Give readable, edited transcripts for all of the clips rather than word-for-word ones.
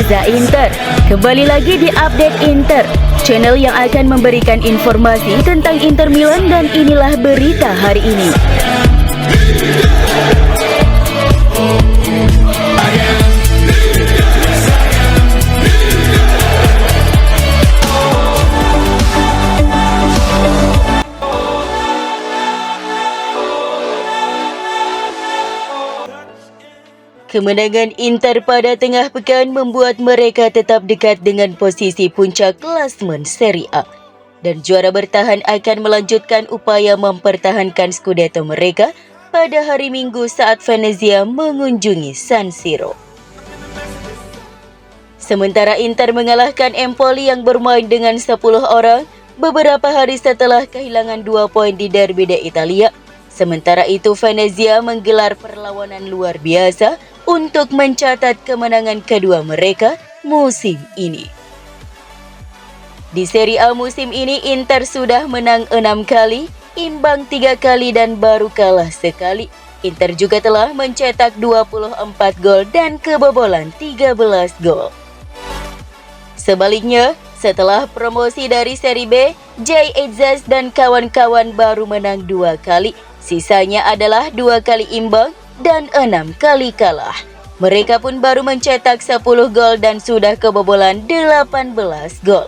Reza Inter. Kembali lagi di Update Inter, channel yang akan memberikan informasi tentang Inter Milan, dan inilah berita hari ini. Kemenangan Inter pada tengah pekan membuat mereka tetap dekat dengan posisi puncak klasemen Serie A. Dan juara bertahan akan melanjutkan upaya mempertahankan Scudetto mereka pada hari Minggu saat Venezia mengunjungi San Siro. Sementara Inter mengalahkan Empoli yang bermain dengan 10 orang beberapa hari setelah kehilangan 2 poin di Derby d'Italia. Sementara itu Venezia menggelar perlawanan luar biasa untuk mencatat kemenangan kedua mereka musim ini. Di Serie A musim ini Inter sudah menang 6 kali, imbang 3 kali dan baru kalah sekali. Inter juga telah mencetak 24 gol dan kebobolan 13 gol. Sebaliknya, setelah promosi dari Serie B, Jay Izzas dan kawan-kawan baru menang 2 kali. Sisanya adalah 2 kali imbang dan 6 kali kalah. Mereka pun baru mencetak 10 gol dan sudah kebobolan 18 gol.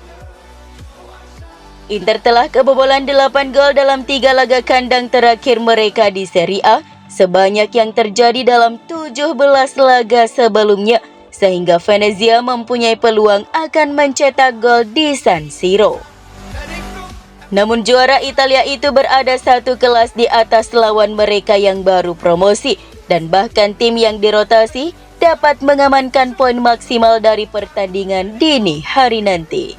Inter telah kebobolan 8 gol dalam 3 laga kandang terakhir mereka di Serie A, sebanyak yang terjadi dalam 17 laga sebelumnya, sehingga Venezia mempunyai peluang akan mencetak gol di San Siro. Namun juara Italia itu berada satu kelas di atas lawan mereka yang baru promosi, dan bahkan tim yang dirotasi dapat mengamankan poin maksimal dari pertandingan dini hari nanti.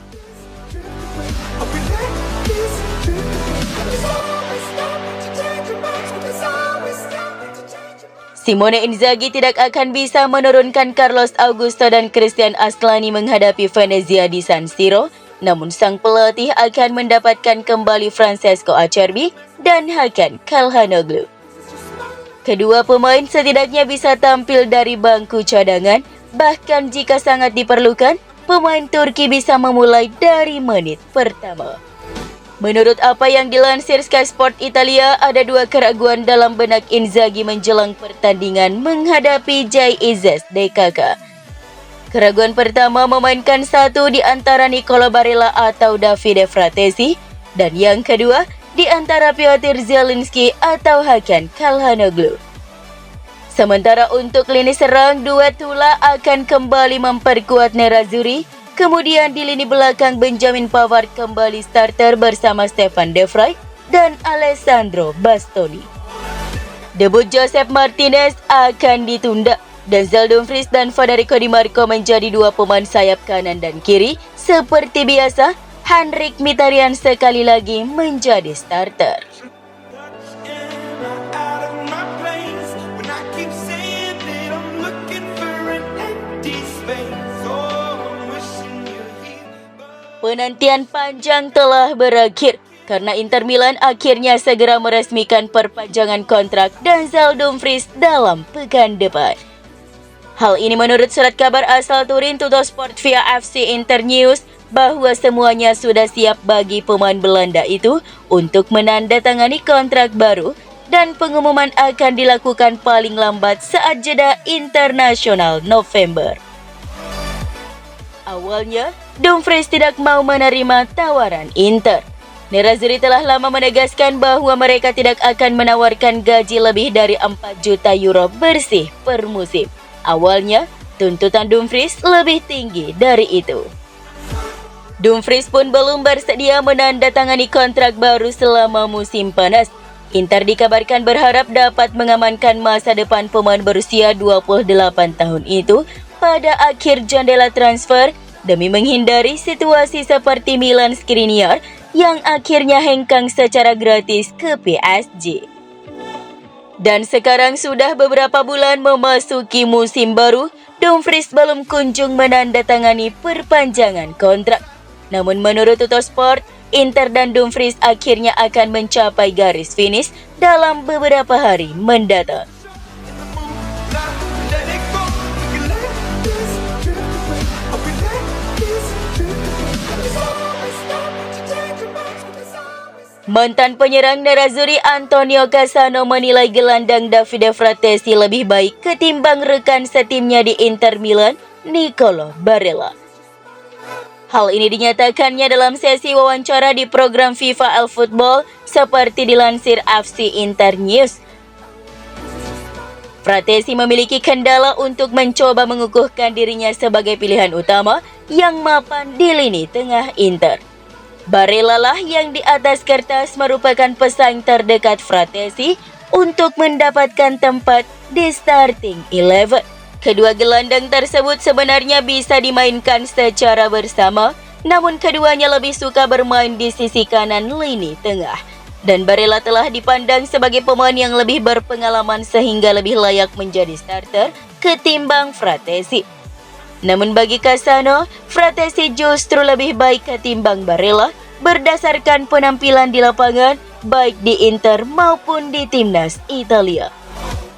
Simone Inzaghi tidak akan bisa menurunkan Carlos Augusto dan Christian Aslani menghadapi Venezia di San Siro. Namun sang pelatih akan mendapatkan kembali Francesco Acerbi dan Hakan Calhanoglu. Kedua pemain setidaknya bisa tampil dari bangku cadangan, bahkan jika sangat diperlukan, pemain Turki bisa memulai dari menit pertama. Menurut apa yang dilansir Sky Sport Italia, ada 2 keraguan dalam benak Inzaghi menjelang pertandingan menghadapi Jay Izzas DKK. Keraguan pertama memainkan satu di antara Nicola Barella atau Davide Fratesi, dan yang kedua di antara Piotr Zielinski atau Hakan Calhanoglu. Sementara untuk lini serang, duet Tula akan kembali memperkuat Nerazzurri. Kemudian di lini belakang Benjamin Pavard kembali starter bersama Stefan De Vrij dan Alessandro Bastoni. Debut Josep Martinez akan ditunda. Denzel Dumfries dan Federico Di Marco menjadi 2 pemain sayap kanan dan kiri. Seperti biasa, Henrik Mkhitaryan sekali lagi menjadi starter. Penantian panjang telah berakhir karena Inter Milan akhirnya segera meresmikan perpanjangan kontrak Denzel Dumfries dalam pekan depan. Hal ini menurut surat kabar asal Turin Tuttosport via FC Internews bahwa semuanya sudah siap bagi pemain Belanda itu untuk menandatangani kontrak baru, dan pengumuman akan dilakukan paling lambat saat jeda internasional November. Awalnya, Dumfries tidak mau menerima tawaran Inter. Nerazzurri telah lama menegaskan bahwa mereka tidak akan menawarkan gaji lebih dari 4 juta euro bersih per musim. Awalnya, tuntutan Dumfries lebih tinggi dari itu. Dumfries pun belum bersedia menandatangani kontrak baru selama musim panas. Inter dikabarkan berharap dapat mengamankan masa depan pemain berusia 28 tahun itu pada akhir jendela transfer demi menghindari situasi seperti Milan Skriniar yang akhirnya hengkang secara gratis ke PSG. Dan sekarang sudah beberapa bulan memasuki musim baru, Dumfries belum kunjung menandatangani perpanjangan kontrak. Namun menurut Tuttosport, Inter dan Dumfries akhirnya akan mencapai garis finish dalam beberapa hari mendatang. Mantan penyerang Nerazzurri Antonio Cassano menilai gelandang Davide Fratesi lebih baik ketimbang rekan setimnya di Inter Milan, Nicolo Barella. Hal ini dinyatakannya dalam sesi wawancara di program FIFA eFootball seperti dilansir FC Internews. Fratesi memiliki kendala untuk mencoba mengukuhkan dirinya sebagai pilihan utama yang mapan di lini tengah Inter. Barella lah yang di atas kertas merupakan pesaing terdekat Fratesi untuk mendapatkan tempat di starting 11. Kedua gelandang tersebut sebenarnya bisa dimainkan secara bersama, namun keduanya lebih suka bermain di sisi kanan lini tengah. Dan Barella telah dipandang sebagai pemain yang lebih berpengalaman sehingga lebih layak menjadi starter ketimbang Fratesi. Namun bagi Cassano, Fratesi justru lebih baik ketimbang Barella berdasarkan penampilan di lapangan baik di Inter maupun di timnas Italia.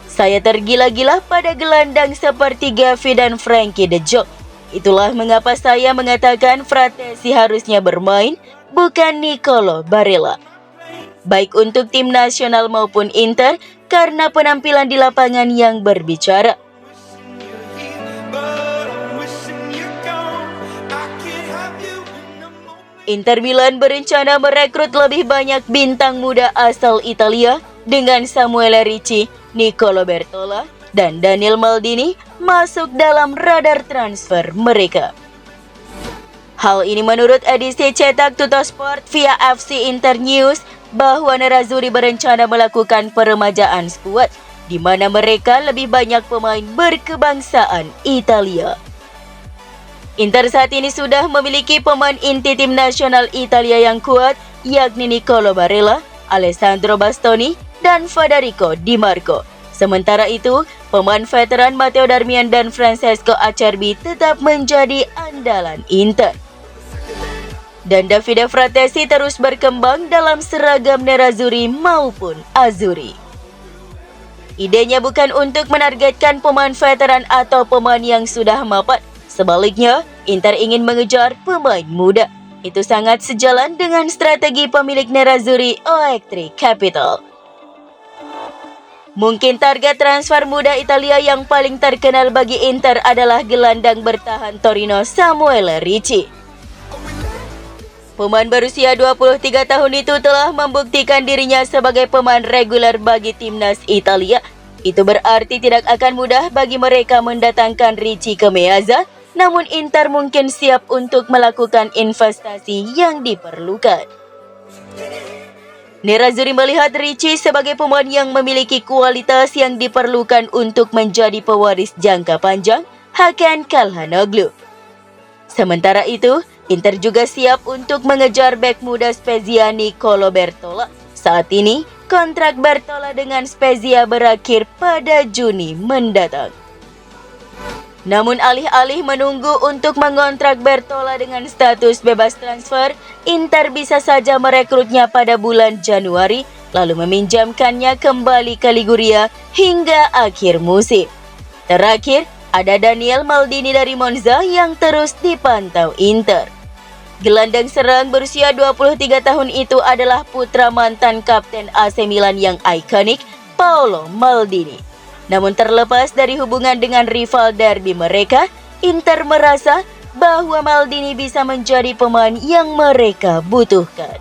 Saya tergila-gila pada gelandang seperti Gavi dan Frankie de Jong. Itulah mengapa saya mengatakan Fratesi harusnya bermain, bukan Nicolo Barella. Baik untuk tim nasional maupun Inter karena penampilan di lapangan yang berbicara. Inter Milan berencana merekrut lebih banyak bintang muda asal Italia dengan Samuele Ricci, Nicolo Barella, dan Daniel Maldini masuk dalam radar transfer mereka. Hal ini menurut edisi cetak Tuttosport via FC Internews bahwa Nerazzurri berencana melakukan peremajaan skuad di mana mereka lebih banyak pemain berkebangsaan Italia. Inter saat ini sudah memiliki pemain inti tim nasional Italia yang kuat, yakni Nicolo Barella, Alessandro Bastoni, dan Federico Di Marco. Sementara itu, pemain veteran Matteo Darmian dan Francesco Acerbi tetap menjadi andalan Inter. Dan Davide Fratesi terus berkembang dalam seragam Nerazzurri maupun Azzurri. Idenya bukan untuk menargetkan pemain veteran atau pemain yang sudah mapan. Sebaliknya, Inter ingin mengejar pemain muda. Itu sangat sejalan dengan strategi pemilik Nerazzurri Oetri Capital. Mungkin target transfer muda Italia yang paling terkenal bagi Inter adalah gelandang bertahan Torino Samuele Ricci. Pemain berusia 23 tahun itu telah membuktikan dirinya sebagai pemain reguler bagi timnas Italia. Itu berarti tidak akan mudah bagi mereka mendatangkan Ricci ke Meazza, namun Inter mungkin siap untuk melakukan investasi yang diperlukan. Nerazzurri melihat Ricci sebagai pemain yang memiliki kualitas yang diperlukan untuk menjadi pewaris jangka panjang Hakan Calhanoglu. Sementara itu, Inter juga siap untuk mengejar bek muda Spezia Nicolo Barella. Saat ini, kontrak Barella dengan Spezia berakhir pada Juni mendatang. Namun alih-alih menunggu untuk mengontrak Barella dengan status bebas transfer, Inter bisa saja merekrutnya pada bulan Januari, lalu meminjamkannya kembali ke Liguria hingga akhir musim. Terakhir, ada Daniel Maldini dari Monza yang terus dipantau Inter. Gelandang serang berusia 23 tahun itu adalah putra mantan kapten AC Milan yang ikonik, Paolo Maldini. Namun terlepas dari hubungan dengan rival derby mereka, Inter merasa bahwa Maldini bisa menjadi pemain yang mereka butuhkan.